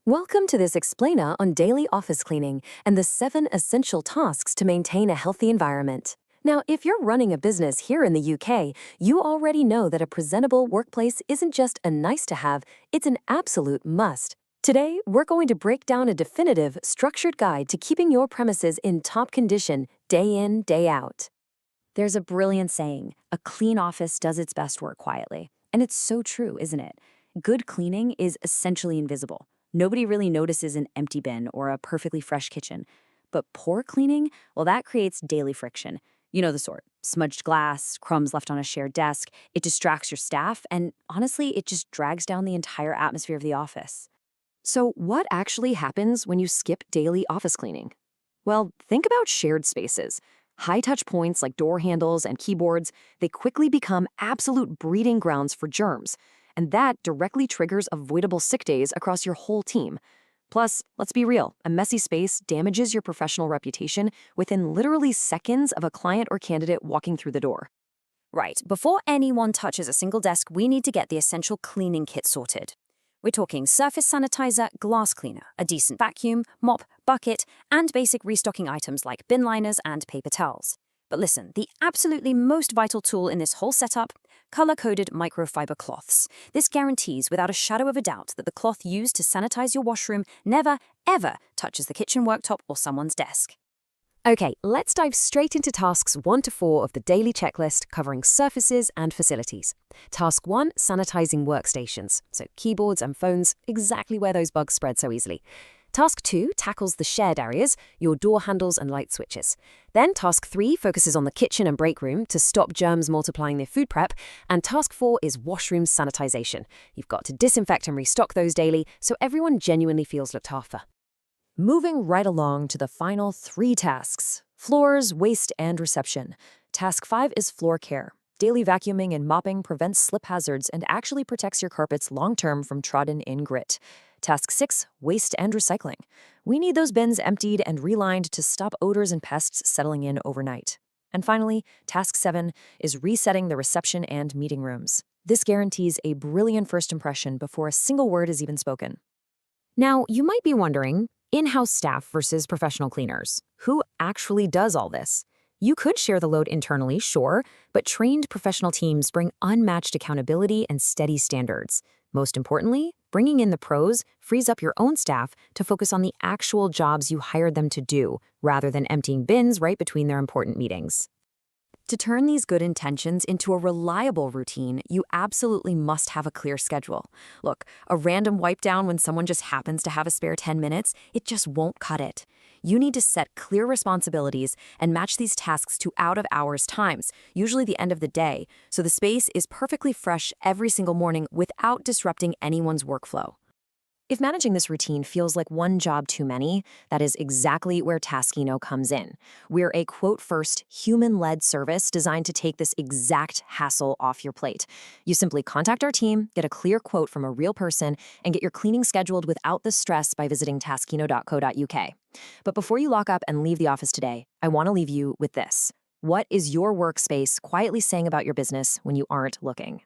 Welcome to this explainer on daily office cleaning and the 7 essential tasks to maintain a healthy environment. Now, if you're running a business here in the UK, you already know that a presentable workplace isn't just a nice to have, it's an absolute must. Today, we're going to break down a definitive, structured guide to keeping your premises in top condition day in, day out. There's a brilliant saying, a clean office does its best work quietly. And it's so true, isn't it? Good cleaning is essentially invisible. Nobody really notices an empty bin or a perfectly fresh kitchen. But poor cleaning, well, that creates daily friction. You know the sort. Smudged glass, crumbs left on a shared desk, it distracts your staff, and honestly, it just drags down the entire atmosphere of the office. So, what actually happens when you skip daily office cleaning? Well, think about shared spaces. High-touch points like door handles and keyboards, they quickly become absolute breeding grounds for germs, and that directly triggers avoidable sick days across your whole team. Plus, let's be real, a messy space damages your professional reputation within literally seconds of a client or candidate walking through the door. Right, before anyone touches a single desk, we need to get the essential cleaning kit sorted. We're talking surface sanitizer, glass cleaner, a decent vacuum, mop, bucket, and basic restocking items like bin liners and paper towels. But listen, the absolutely most vital tool in this whole setup, color-coded microfiber cloths. This guarantees without a shadow of a doubt that the cloth used to sanitize your washroom never, ever touches the kitchen worktop or someone's desk. Okay, let's dive straight into tasks 1 to 4 of the daily checklist covering surfaces and facilities. Task 1, sanitizing workstations, so keyboards and phones, exactly where those bugs spread so easily. Task 2 tackles the shared areas, your door handles and light switches. Then Task 3 focuses on the kitchen and break room to stop germs multiplying their food prep. And Task 4 is washroom sanitization. You've got to disinfect and restock those daily so everyone genuinely feels looked after. Moving right along to the final 3 tasks: floors, waste, and reception. Task 5 is floor care. Daily vacuuming and mopping prevents slip hazards and actually protects your carpets long-term from trodden-in grit. Task 6, waste and recycling. We need those bins emptied and relined to stop odors and pests settling in overnight. And finally, Task 7 is resetting the reception and meeting rooms. This guarantees a brilliant first impression before a single word is even spoken. Now, you might be wondering, in-house staff versus professional cleaners, who actually does all this? You could share the load internally, sure, but trained professional teams bring unmatched accountability and steady standards. Most importantly, bringing in the pros frees up your own staff to focus on the actual jobs you hired them to do, rather than emptying bins right between their important meetings. To turn these good intentions into a reliable routine, you absolutely must have a clear schedule. Look, a random wipe down when someone just happens to have a spare 10 minutes, it just won't cut it. You need to set clear responsibilities and match these tasks to out-of-hours times, usually the end of the day, so the space is perfectly fresh every single morning without disrupting anyone's workflow. If managing this routine feels like one job too many, that is exactly where Taskino comes in. We're a quote-first, human-led service designed to take this exact hassle off your plate. You simply contact our team, get a clear quote from a real person, and get your cleaning scheduled without the stress by visiting taskino.co.uk. But before you lock up and leave the office today, I want to leave you with this. What is your workspace quietly saying about your business when you aren't looking?